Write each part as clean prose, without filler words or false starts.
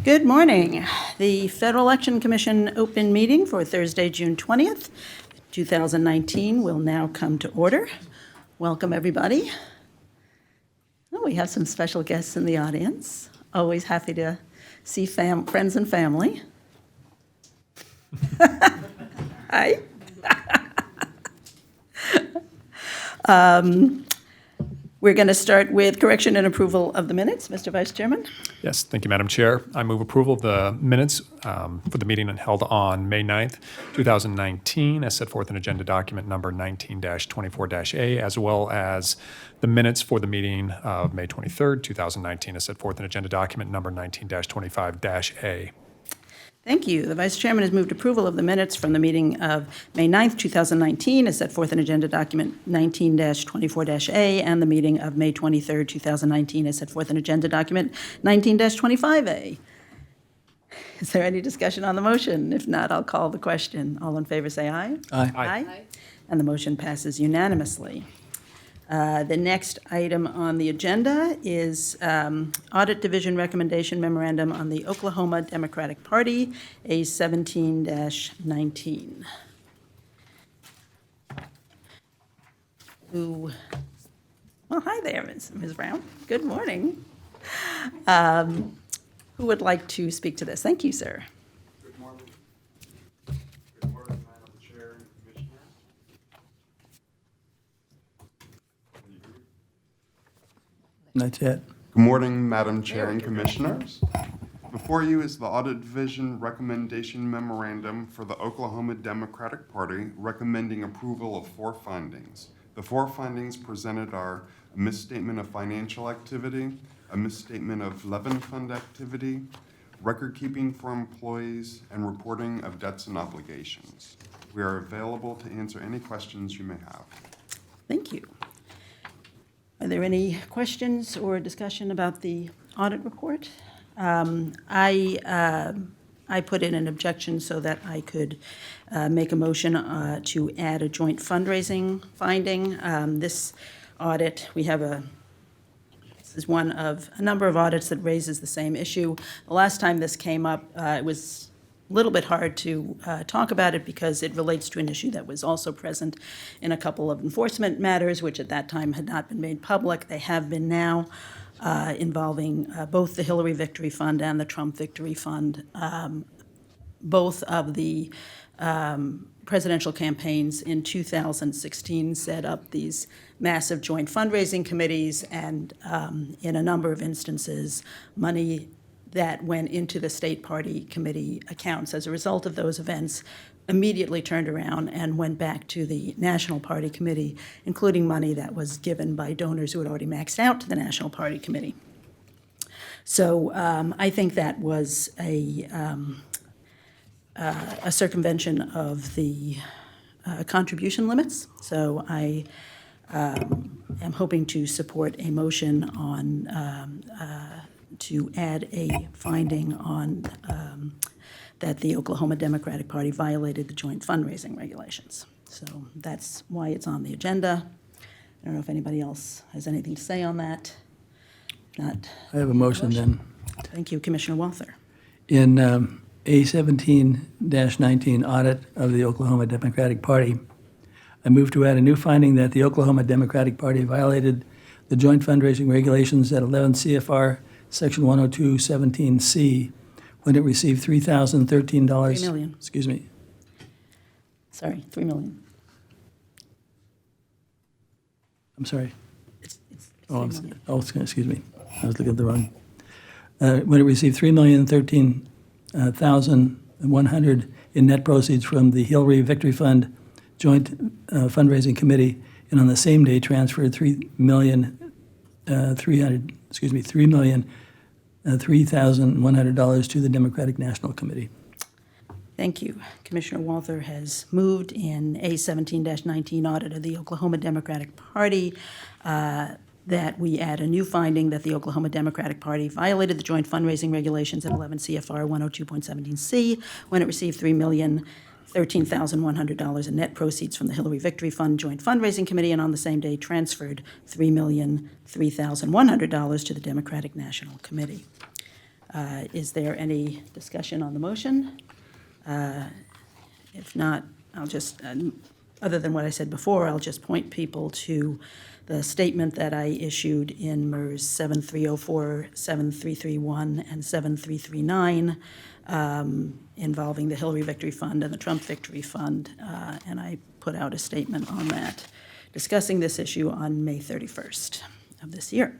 Good morning. The Federal Election Commission open meeting for Thursday, June 20th, 2019 will now come to order. Welcome, everybody. Oh, we have some special guests in the audience. Always happy to see friends and family. Hi. We're going to start with correction and approval of the minutes. Mr. Vice Chairman? Yes, thank you, Madam Chair. I move approval of the minutes for the meeting held on May 9th, 2019, as set forth in agenda document number 19-24-A, as well as the minutes for the meeting of May 23rd, 2019, as set forth in agenda document number 19-25-A. Thank you. The Vice Chairman has moved approval of the minutes from the meeting of May 9th, 2019, as set forth in agenda document 19-24-A, and the meeting of May 23rd, 2019, as set forth in agenda document 19-25-A. Is there any discussion on the motion? If not, I'll call the question. All in favor say aye. Aye. Aye. And the motion passes unanimously. The next item on the agenda is Audit Division Recommendation Memorandum on the Oklahoma Democratic Party, A17-19. Well, hi there, Ms. Brown. Good morning. Who would like to speak to this? Thank you, sir. Good morning. Good morning, Madam Chair and Commissioners. That's it. Good morning, Madam Chair and Commissioners. Before you is the Audit Division Recommendation Memorandum for the Oklahoma Democratic Party recommending approval of 4 findings. The 4 findings presented are a misstatement of financial activity, a misstatement of Levin Fund activity, record keeping for employees, and reporting of debts and obligations. We are available to answer any questions you may have. Thank you. Are there any questions or discussion about the audit report? I put in an objection so that I could make a motion to add a joint fundraising finding. This audit, this is one of a number of audits that raises the same issue. The last time this came up, it was a little bit hard to talk about it because it relates to an issue that was also present in a couple of enforcement matters, which at that time had not been made public. They have been now, involving both the Hillary Victory Fund and the Trump Victory Fund. Both of the presidential campaigns in 2016 set up these massive joint fundraising committees, and in a number of instances, money that went into the state party committee accounts as a result of those events immediately turned around and went back to the National Party Committee, including money that was given by donors who had already maxed out to the National Party Committee. So I think that was a circumvention of the contribution limits. So I am hoping to support a motion on to add a finding on that the Oklahoma Democratic Party violated the joint fundraising regulations. So that's why it's on the agenda. I don't know if anybody else has anything to say on that. Not. I have a motion then. Thank you, Commissioner Walther. In A17-19 audit of the Oklahoma Democratic Party, I move to add a new finding that the Oklahoma Democratic Party violated the joint fundraising regulations at 11 CFR Section 102.17C when it received $3,013. $3 million. Excuse me. Sorry, $3 million. I'm sorry. It's Oh, $3 million. excuse me. I was looking at the wrong. When it received $3,013,100 in net proceeds from the Hillary Victory Fund Joint Fundraising Committee, and on the same day transferred $3,003,100 to the Democratic National Committee. Thank you. Commissioner Walther has moved in A17-19 audit of the Oklahoma Democratic Party that we add a new finding that the Oklahoma Democratic Party violated the joint fundraising regulations at 11 CFR 102.17C when it received $3,013,100 in net proceeds from the Hillary Victory Fund Joint Fundraising Committee, and on the same day transferred $3,003,100 to the Democratic National Committee. Is there any discussion on the motion? If not, I'll just, other than what I said before, I'll just point people to the statement that I issued in MERS 7304, 7331, and 7339 involving the Hillary Victory Fund and the Trump Victory Fund, and I put out a statement on that discussing this issue on May 31st of this year.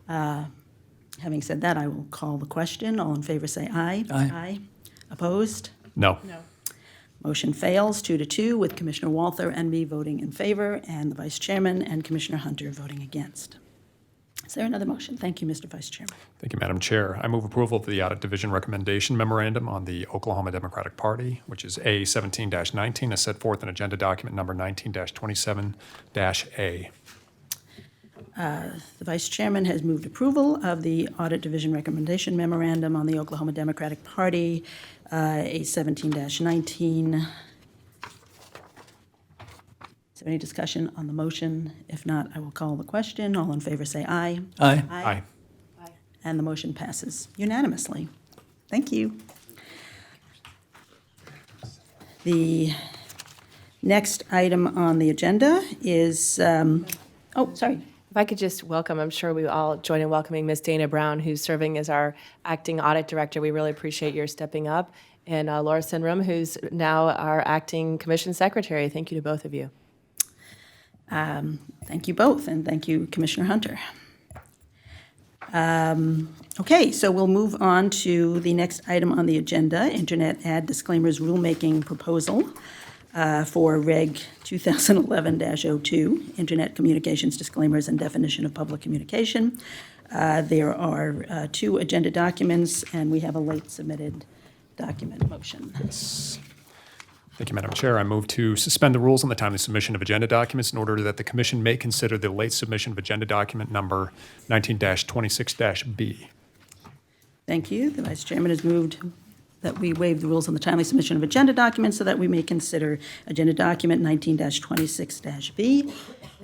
Having said that, I will call the question. All in favor say aye. Aye. Opposed? No. Motion fails 2-2 with Commissioner Walther and me voting in favor and the Vice Chairman and Commissioner Hunter voting against. Is there another motion? Thank you, Mr. Vice Chairman. Thank you, Madam Chair. I move approval of the Audit Division Recommendation Memorandum on the Oklahoma Democratic Party, which is A17-19, as set forth in Agenda Document Number 19-27-A. The Vice Chairman has moved approval of the Audit Division Recommendation Memorandum on the Oklahoma Democratic Party, A17-19. Is there any discussion on the motion? If not, I will call the question. All in favor say aye. Aye. Aye. And the motion passes unanimously. Thank you. The next item on the agenda is, sorry. If I could just welcome, I'm sure we all join in welcoming Ms. Dana Brown, who's serving as our acting audit director. We really appreciate your stepping up. And Laura Sinrum, who's now our acting commission secretary. Thank you to both of you. Thank you both, and thank you, Commissioner Hunter. Okay, so we'll move on to the next item on the agenda, Internet Ad Disclaimers Rulemaking Proposal for Reg 2011-02, Internet Communications Disclaimers and Definition of Public Communication. There are two agenda documents, and we have a late submitted document motion. Thank you, Madam Chair. I move to suspend the rules on the timely submission of agenda documents in order that the Commission may consider the late submission of agenda document number 19-26-B. Thank you. The Vice Chairman has moved that we waive the rules on the timely submission of agenda documents so that we may consider agenda document 19-26-B.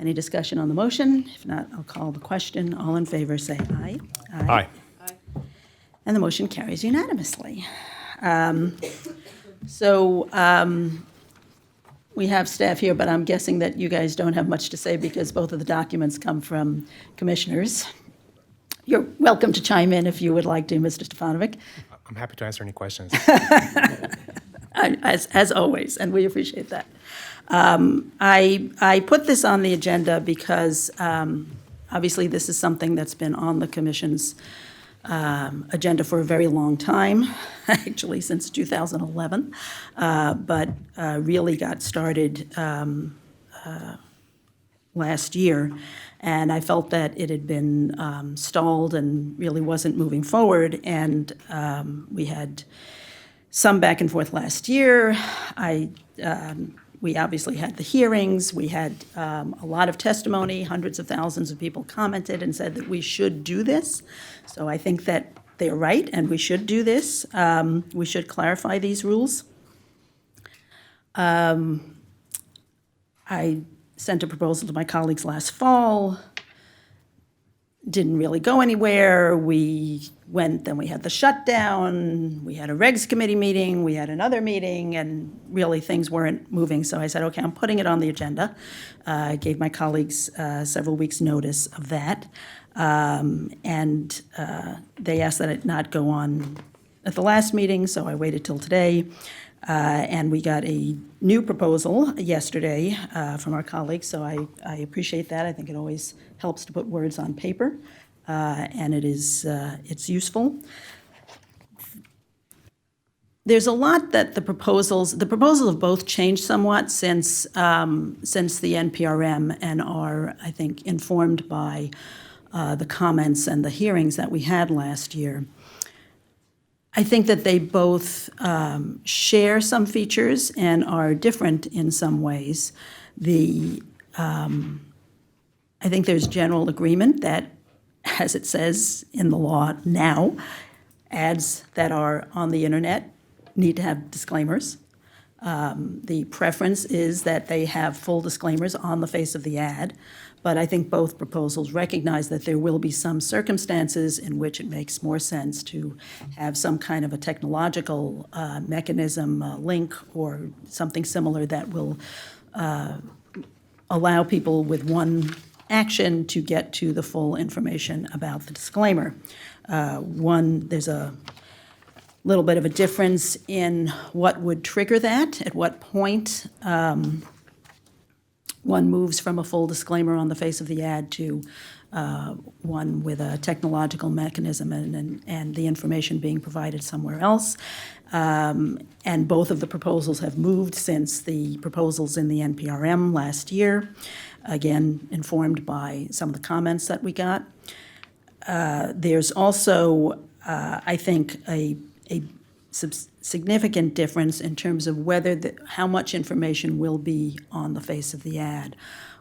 Any discussion on the motion? If not, I'll call the question. All in favor say aye. Aye. And the motion carries unanimously. We have staff here, but I'm guessing that you guys don't have much to say because both of the documents come from commissioners. You're welcome to chime in if you would like to, Mr. Stefanovic, I'm happy to answer any questions. as always, and we appreciate that. I put this on the agenda because obviously this is something that's been on the commission's agenda for a very long time, actually since 2011, but really got started last year. And I felt that it had been stalled and really wasn't moving forward. And we had some back and forth last year. We obviously had the hearings. We had a lot of testimony. Hundreds of thousands of people commented and said that we should do this. So I think that they're right, and we should do this. We should clarify these rules. I sent a proposal to my colleagues last fall. Didn't really go anywhere. We went, then we had the shutdown, we had a regs committee meeting, we had another meeting, and really things weren't moving. So I said, okay, I'm putting it on the agenda. I gave my colleagues several weeks' notice of that. And they asked that it not go on at the last meeting, so I waited till today. And we got a new proposal yesterday from our colleagues, so I appreciate that. I think it always helps to put words on paper, and it's useful. There's a lot that the proposals have both changed somewhat since the NPRM and are, I think, informed by the comments and the hearings that we had last year. I think that they both share some features and are different in some ways. I think there's general agreement that, as it says in the law now, ads that are on the internet need to have disclaimers. The preference is that they have full disclaimers on the face of the ad, But I think both proposals recognize that there will be some circumstances in which it makes more sense to have some kind of a technological mechanism, link, or something similar that will allow people with one action to get to the full information about the disclaimer. There's a little bit of a difference in what would trigger that, at what point one moves from a full disclaimer on the face of the ad to one with a technological mechanism and the information being provided somewhere else. And both of the proposals have moved since the proposals in the NPRM last year, again, informed by some of the comments that we got. There's also, I think, a significant difference in terms of how much information will be on the face of the ad.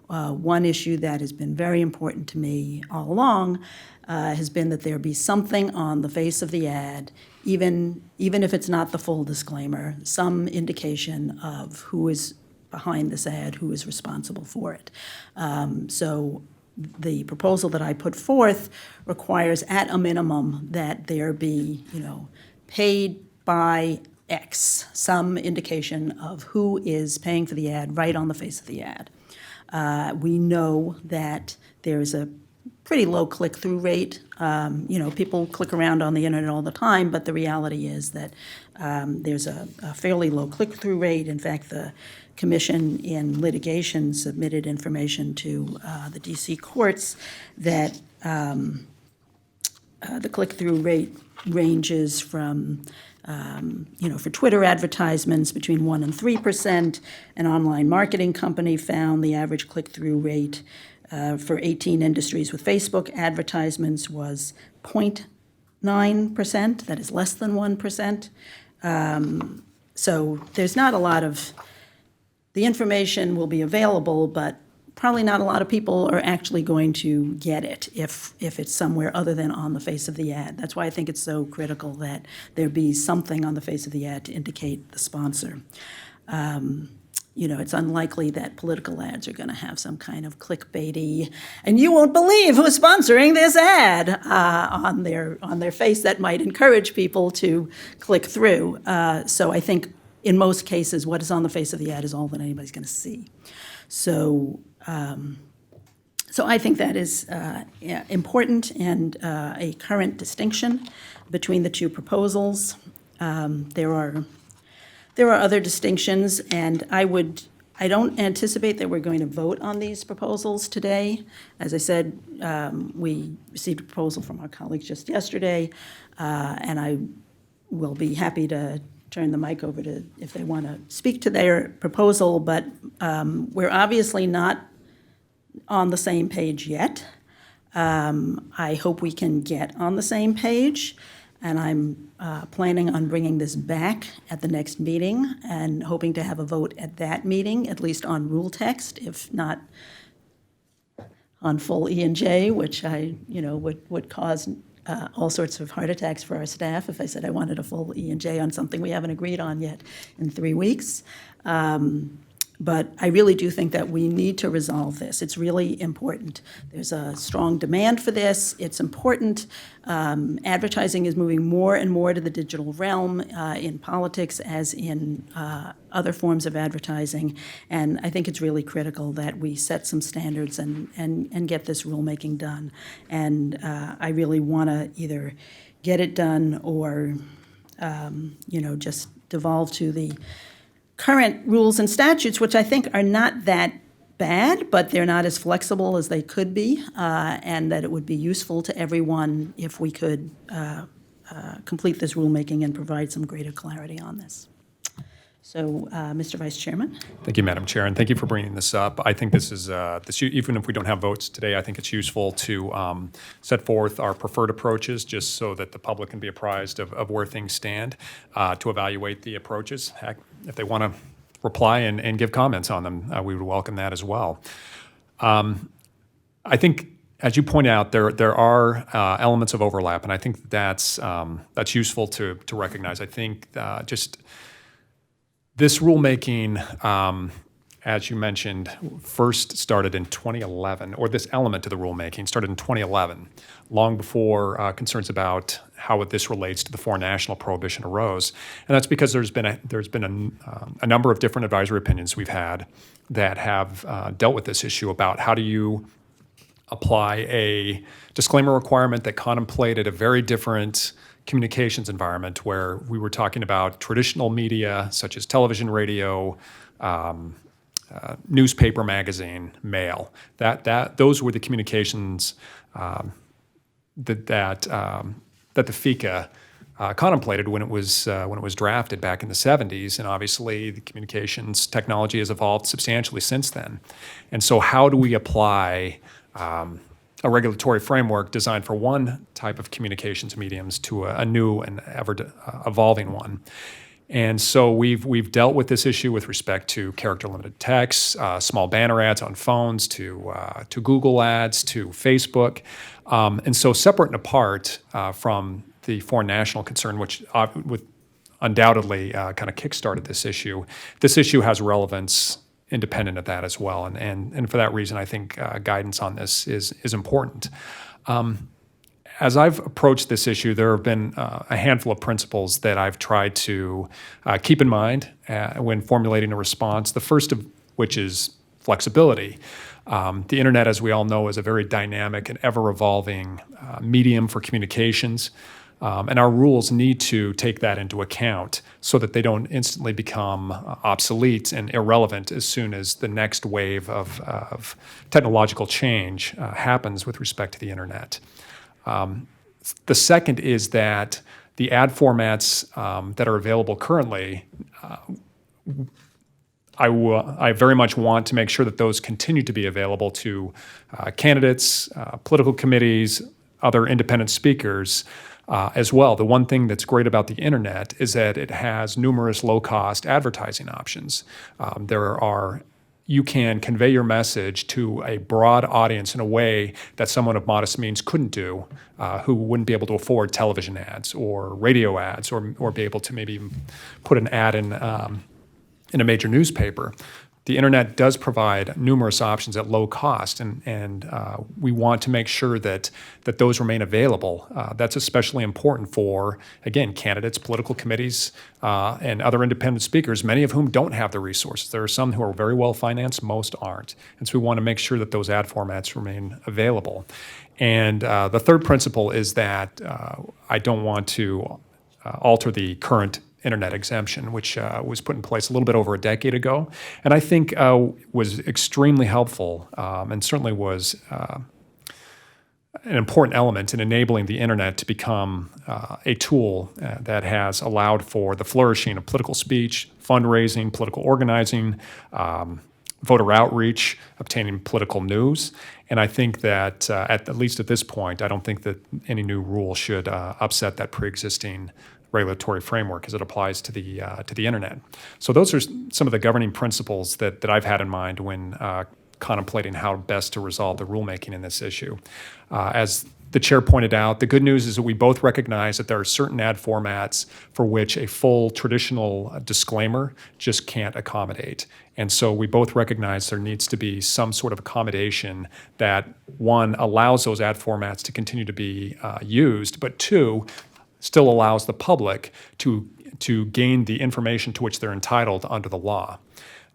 One issue that has been very important to me all along has been that there be something on the face of the ad, even if it's not the full disclaimer, some indication of who is behind this ad, who is responsible for it. So the proposal that I put forth requires at a minimum that there be, paid by X, some indication of who is paying for the ad right on the face of the ad. We know that there's a pretty low click-through rate. People click around on the internet all the time, but the reality is that there's a fairly low click-through rate. In fact, the commission in litigation submitted information to the DC courts that the click-through rate ranges from for Twitter advertisements between 1% and 3%. An online marketing company found the average click-through rate for 18 industries with Facebook advertisements was 0.9%, that is less than 1%. So there's not a lot of, the information will be available, but probably not a lot of people are actually going to get it if it's somewhere other than on the face of the ad. That's why I think it's so critical that there be something on the face of the ad to indicate the sponsor. It's unlikely that political ads are going to have some kind of clickbaity, and you won't believe who's sponsoring this ad on their face that might encourage people to click through. So I think in most cases, what is on the face of the ad is all that anybody's going to see. So I think that is important and a current distinction between the two proposals. There are other distinctions, and I don't anticipate that we're going to vote on these proposals today. As I said, we received a proposal from our colleagues just yesterday, and I will be happy to turn the mic over to if they want to speak to their proposal, but we're obviously not on the same page yet. I hope we can get on the same page, and I'm planning on bringing this back at the next meeting and hoping to have a vote at that meeting, at least on rule text, if not on full E&J, which would cause all sorts of heart attacks for our staff if I said I wanted a full E&J on something we haven't agreed on yet in 3 weeks. But I really do think that we need to resolve this. It's really important. There's a strong demand for this. It's important. Advertising is moving more and more to the digital realm in politics as in other forms of advertising. And I think it's really critical that we set some standards and get this rulemaking done. And I really want to either get it done or, just devolve to the current rules and statutes, which I think are not that bad, but they're not as flexible as they could be, and that it would be useful to everyone if we could complete this rulemaking and provide some greater clarity on this. So, Mr. Vice Chairman. Thank you, Madam Chair, and thank you for bringing this up. I think this is, even if we don't have votes today, I think it's useful to set forth our preferred approaches just so that the public can be apprised of where things stand to evaluate the approaches. Heck, if they want to reply and give comments on them, we would welcome that as well. I think, as you point out, there are elements of overlap, and I think that's useful to recognize. I think just this rulemaking, as you mentioned, first started in 2011, or this element of the rulemaking started in 2011, long before concerns about how this relates to the foreign national prohibition arose. And that's because there's been a number of different advisory opinions we've had that have dealt with this issue about how do you apply a disclaimer requirement that contemplated a very different communications environment where we were talking about traditional media such as television, radio, newspaper, magazine, mail. Those were the communications that the FICA contemplated when it was drafted back in the 70s, and obviously the communications technology has evolved substantially since then. And so, how do we apply a regulatory framework designed for one type of communications mediums to a new and ever evolving one? And so we've dealt with this issue with respect to character limited text, small banner ads on phones, to Google ads, to Facebook, and so separate and apart from the foreign national concern, which undoubtedly kind of kickstarted this issue. This issue has relevance independent of that as well, and for that reason, I think guidance on this is important. As I've approached this issue, there have been a handful of principles that I've tried to keep in mind when formulating a response. The first of which is flexibility. The internet, as we all know, is a very dynamic and ever-evolving medium for communications. And our rules need to take that into account so that they don't instantly become obsolete and irrelevant as soon as the next wave of technological change happens with respect to the internet. The second is that the ad formats that are available currently, I very much want to make sure that those continue to be available to candidates, political committees, other independent speakers as well. The one thing that's great about the internet is that it has numerous low-cost advertising options. You can convey your message to a broad audience in a way that someone of modest means couldn't do, who wouldn't be able to afford television ads or radio ads or be able to maybe put an ad in a major newspaper. The internet does provide numerous options at low cost, and we want to make sure that those remain available. That's especially important for, again, candidates, political committees, and other independent speakers, many of whom don't have the resources. There are some who are very well financed, most aren't. And so we want to make sure that those ad formats remain available. And the third principle is that I don't want to alter the current internet exemption, which was put in place a little bit over a decade ago, and I think was extremely helpful and certainly was an important element in enabling the internet to become a tool that has allowed for the flourishing of political speech, fundraising, political organizing, voter outreach, obtaining political news. And I think that at least at this point, I don't think that any new rule should upset that pre-existing regulatory framework as it applies to the internet. So those are some of the governing principles that I've had in mind when contemplating how best to resolve the rulemaking in this issue. As the chair pointed out, the good news is that we both recognize that there are certain ad formats for which a full traditional disclaimer just can't accommodate. And so we both recognize there needs to be some sort of accommodation that, one, allows those ad formats to continue to be used, but two, still allows the public to gain the information to which they're entitled under the law.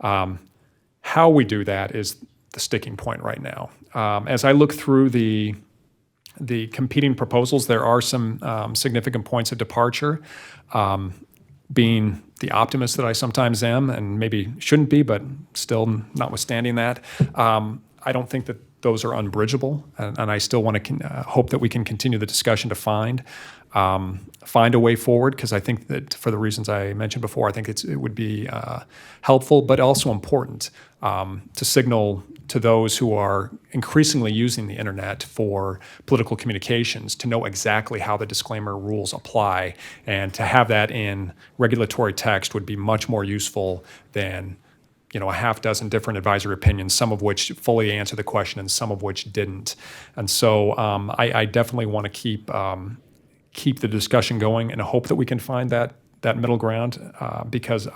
How we do that is the sticking point right now. As I look through the competing proposals, there are some significant points of departure. Being the optimist that I sometimes am, and maybe shouldn't be, but still notwithstanding that, I don't think that those are unbridgeable, and I still want to hope that we can continue the discussion to find a way forward, because I think that for the reasons I mentioned before, I think it would be helpful, but also important to signal to those who are increasingly using the internet for political communications to know exactly how the disclaimer rules apply, and to have that in regulatory text would be much more useful than a half dozen different advisory opinions, some of which fully answer the question and some of which didn't. And so I definitely want to keep the discussion going and hope that we can find that middle ground, because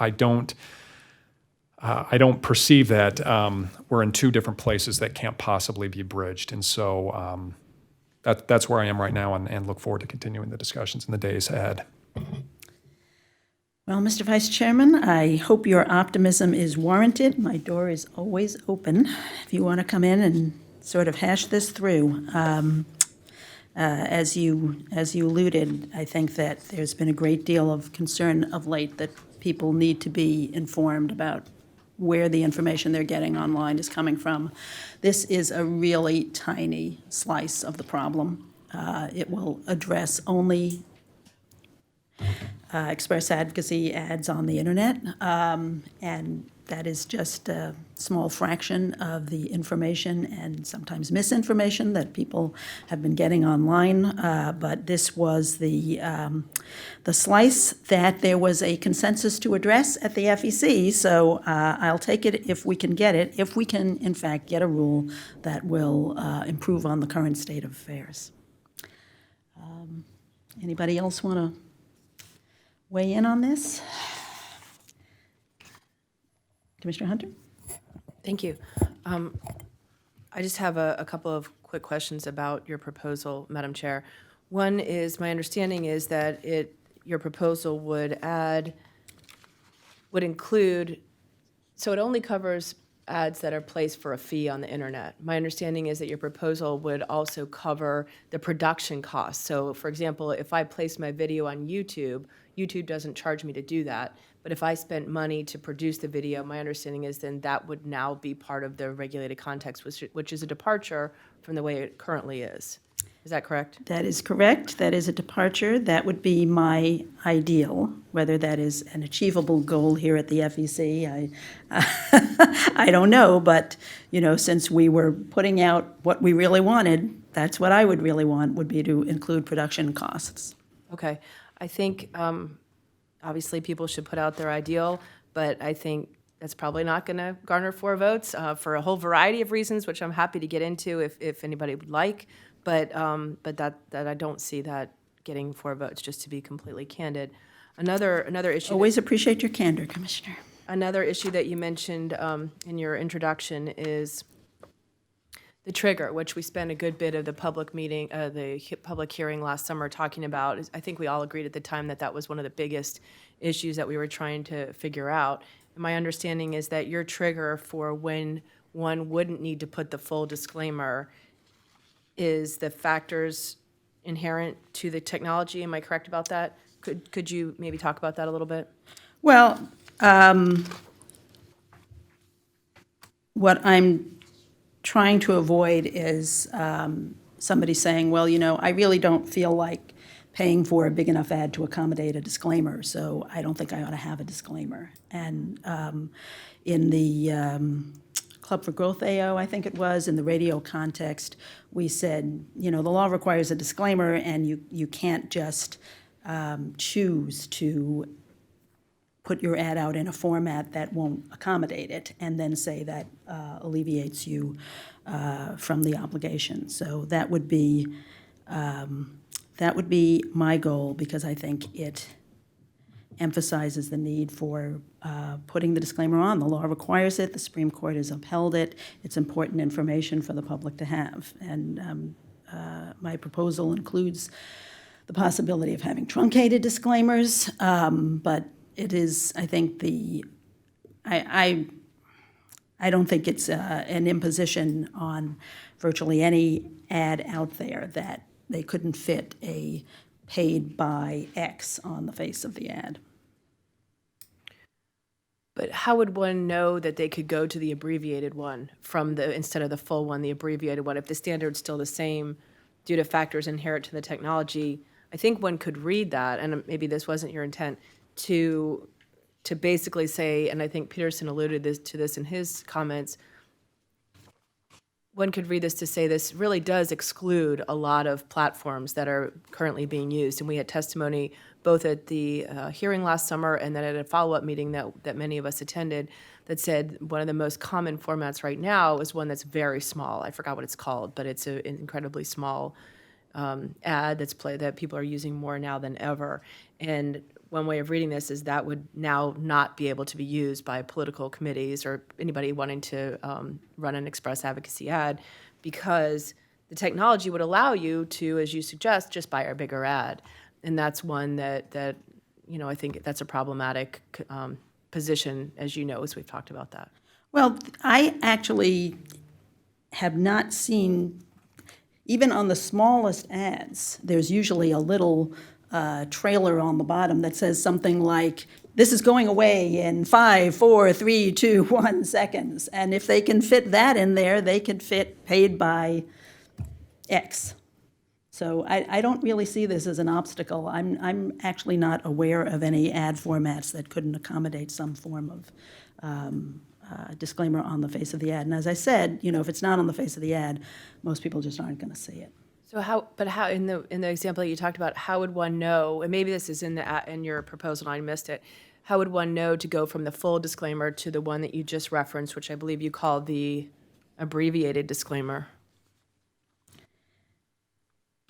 I don't perceive that we're in two different places that can't possibly be bridged. And so that's where I am right now, and look forward to continuing the discussions in the days ahead. Well, Mr. Vice Chairman, I hope your optimism is warranted. My door is always open if you want to come in and sort of hash this through. As you alluded, I think that there's been a great deal of concern of late that people need to be informed about where the information they're getting online is coming from. This is a really tiny slice of the problem. It will address only express advocacy ads on the internet, and that is just a small fraction of the information and sometimes misinformation that people have been getting online. But this was the slice that there was a consensus to address at the FEC. So I'll take it if we can get it, if we can in fact get a rule that will improve on the current state of affairs. Anybody else want to weigh in on this? Commissioner Hunter? Thank you. I just have a couple of quick questions about your proposal, Madam Chair. One is, my understanding is that your proposal would include, so it only covers ads that are placed for a fee on the internet. My understanding is that your proposal would also cover the production costs. So for example, if I place my video on YouTube, YouTube doesn't charge me to do that. But if I spent money to produce the video, my understanding is then that would now be part of the regulated context, which is a departure from the way it currently is. Is that correct? That is correct. That is a departure. That would be my ideal. Whether that is an achievable goal here at the FEC, I don't know. But, since we were putting out what we really wanted, that's what I would really want, would be to include production costs. Okay. I think, obviously, people should put out their ideal, but I think that's probably not going to garner 4 votes for a whole variety of reasons, which I'm happy to get into if anybody would like. But that I don't see that getting 4 votes, just to be completely candid. Another issue. Always appreciate your candor, Commissioner. Another issue that you mentioned in your introduction is the trigger, which we spent a good bit of the public meeting, public hearing last summer talking about. I think we all agreed at the time that was one of the biggest issues that we were trying to figure out. And my understanding is that your trigger for when one wouldn't need to put the full disclaimer is the factors inherent to the technology. Am I correct about that? Could you maybe talk about that a little bit? Well, what I'm trying to avoid is somebody saying, well, I really don't feel like paying for a big enough ad to accommodate a disclaimer, so I don't think I ought to have a disclaimer. And in the Club for Growth AO, I think it was, in the radio context, we said, the law requires a disclaimer, and you can't just choose to put your ad out in a format that won't accommodate it, and then say that alleviates you from the obligation. So that would be my goal, because I think it emphasizes the need for putting the disclaimer on. The law requires it. The Supreme Court has upheld it. It's important information for the public to have. And my proposal includes the possibility of having truncated disclaimers, but it is, I think, I don't think it's an imposition on virtually any ad out there that they couldn't fit a paid by X on the face of the ad. But how would one know that they could go to the abbreviated one instead of the full one, the abbreviated one, if the standard's still the same due to factors inherent to the technology? I think one could read that, and maybe this wasn't your intent, to basically say, and I think Peterson alluded to this in his comments, one could read this to say this really does exclude a lot of platforms that are currently being used. And we had testimony both at the hearing last summer and then at a follow-up meeting that many of us attended that said one of the most common formats right now is one that's very small. I forgot what it's called, but it's an incredibly small ad that people are using more now than ever. And one way of reading this is that would now not be able to be used by political committees or anybody wanting to run an express advocacy ad, because the technology would allow you to, as you suggest, just buy a bigger ad. And that's one that I think that's a problematic position, as you know, as we've talked about that. Well, I actually have not seen, even on the smallest ads, there's usually a little trailer on the bottom that says something like, "This is going away in 5, 4, 3, 2, 1 seconds." And if they can fit that in there, they could fit paid by X. So I don't really see this as an obstacle. I'm actually not aware of any ad formats that couldn't accommodate some form of disclaimer on the face of the ad. And as I said, if it's not on the face of the ad, most people just aren't going to see it. So how in the example that you talked about, how would one know, and maybe this is in your proposal and I missed it, how would one know to go from the full disclaimer to the one that you just referenced, which I believe you called the abbreviated disclaimer?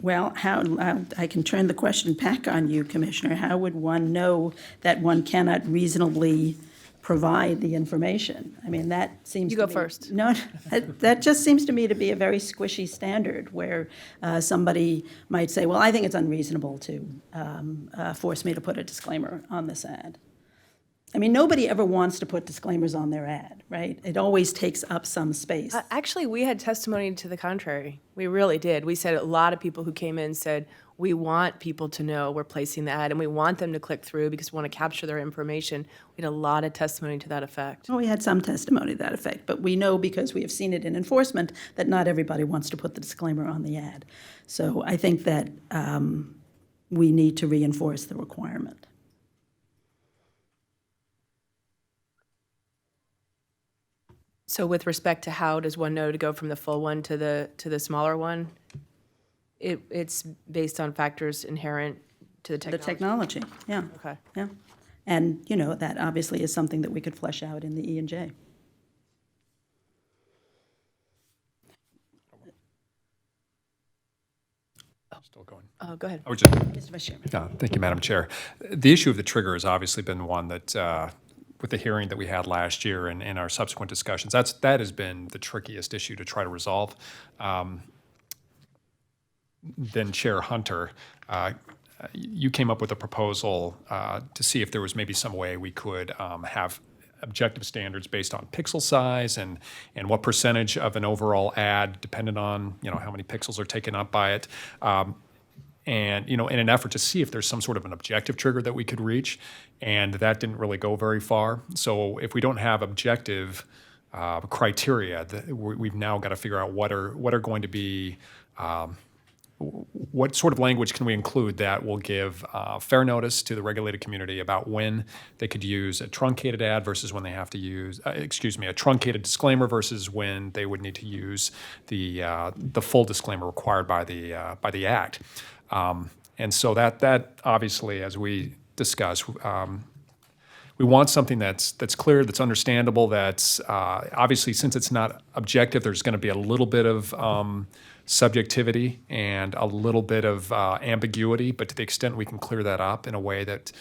Well, I can turn the question back on you, Commissioner. How would one know that one cannot reasonably provide the information? I mean, that seems You to go me- first. No, that just seems to me to be a very squishy standard where somebody might say, well, I think it's unreasonable to force me to put a disclaimer on this ad. I mean, nobody ever wants to put disclaimers on their ad, right? It always takes up some space. Actually, we had testimony to the contrary. We really did. We said a lot of people who came in said, we want people to know we're placing the ad and we want them to click through because we want to capture their information. We had a lot of testimony to that effect. Well, we had some testimony to that effect, but we know because we have seen it in enforcement that not everybody wants to put the disclaimer on the ad. So I think that we need to reinforce the requirement. So with respect to how does one know to go from the full one to the smaller one, it's based on factors inherent to the The technology. technology, yeah. Okay. Yeah. And, that obviously is something that we could flesh out in the E&J. Still going. Go ahead. I would just, Mr. Vice Chairman. thank you, Madam Chair. The issue of the trigger has obviously been one that, with the hearing that we had last year and our subsequent discussions, that has been the trickiest issue to try to resolve. Then Chair Hunter, you came up with a proposal to see if there was maybe some way we could have objective standards based on pixel size and what percentage of an overall ad depended on how many pixels are taken up by it. And in an effort to see if there's some sort of an objective trigger that we could reach, and that didn't really go very far. So if we don't have objective criteria, we've now got to figure out what are going to be what sort of language can we include that will give fair notice to the regulated community about when they could use a truncated ad versus when they have to use, a truncated disclaimer versus when they would need to use the full disclaimer required by the Act. And so that obviously, as we discussed, we want something that's clear, that's understandable, that's obviously, since it's not objective, there's going to be a little bit of subjectivity and a little bit of ambiguity, but to the extent we can clear that up in a way that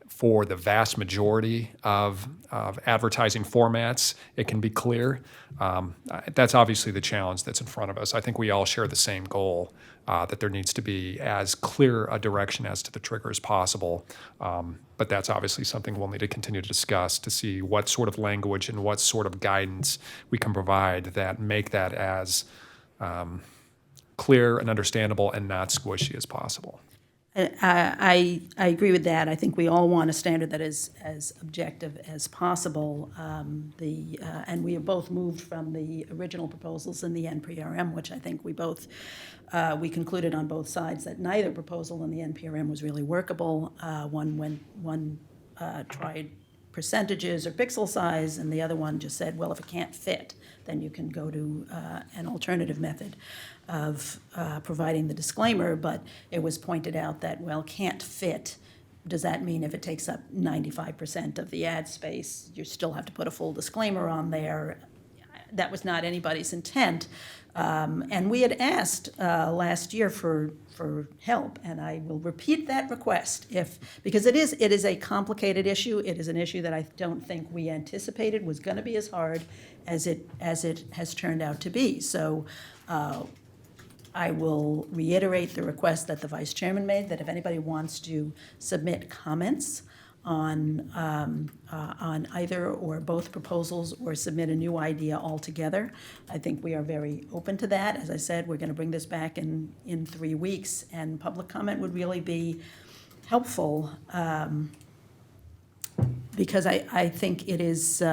for the vast majority of advertising formats, it can be clear. That's obviously the challenge that's in front of us. I think we all share the same goal, that there needs to be as clear a direction as to the trigger as possible. But that's obviously something we'll need to continue to discuss to see what sort of language and what sort of guidance we can provide that make that as clear and understandable and not squishy as possible. I agree with that. I think we all want a standard that is as objective as possible. And we have both moved from the original proposals in the NPRM, which I think we concluded on both sides that neither proposal in the NPRM was really workable. One tried percentages or pixel size, and the other one just said, well, if it can't fit, then you can go to an alternative method of providing the disclaimer. But it was pointed out that, well, can't fit, does that mean if it takes up 95% of the ad space, you still have to put a full disclaimer on there? that was not anybody's intent. And we had asked last year for help, and I will repeat that request because it is a complicated issue. It is an issue that I don't think we anticipated was going to be as hard as it has turned out to be. So I will reiterate the request that the vice chairman made, that if anybody wants to submit comments on either or both proposals or submit a new idea altogether, I think we are very open to that. As I said, we're going to bring this back in 3 weeks, and public comment would really be helpful because I think it is,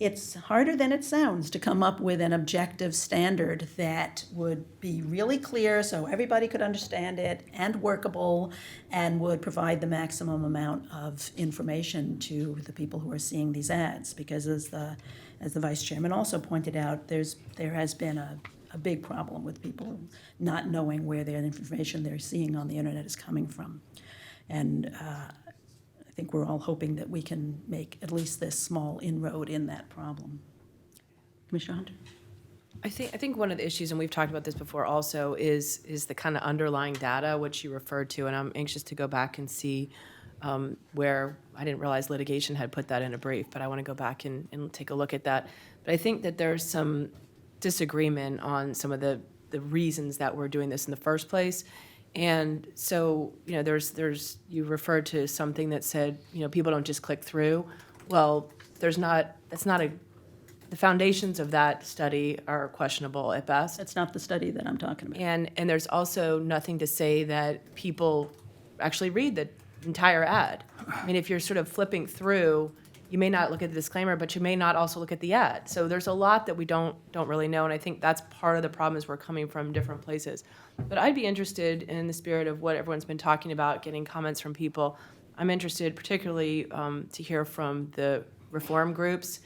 it's harder than it sounds to come up with an objective standard that would be really clear so everybody could understand it and workable and would provide the maximum amount of information to the people who are seeing these ads. Because as the vice chairman also pointed out, there has been a big problem with people not knowing where their information they're seeing on the internet is coming from. And I think we're all hoping that we can make at least this small inroad in that problem. Commissioner Hunter? I think one of the issues, and we've talked about this before also, is the kind of underlying data which you referred to, and I'm anxious to go back and see where I didn't realize litigation had put that in a brief, but I want to go back and take a look at that. But I think that there's some disagreement on some of the reasons that we're doing this in the first place. And so, you referred to something that said, people don't just click through. Well, the foundations of that study are questionable at best. That's not the study that I'm talking about. And there's also nothing to say that people actually read the entire ad. I mean, if you're sort of flipping through, you may not look at the disclaimer, but you may not also look at the ad. So there's a lot that we don't really know, and I think that's part of the problem is we're coming from different places. But I'd be interested, in the spirit of what everyone's been talking about, getting comments from people, I'm interested particularly to hear from the reform groups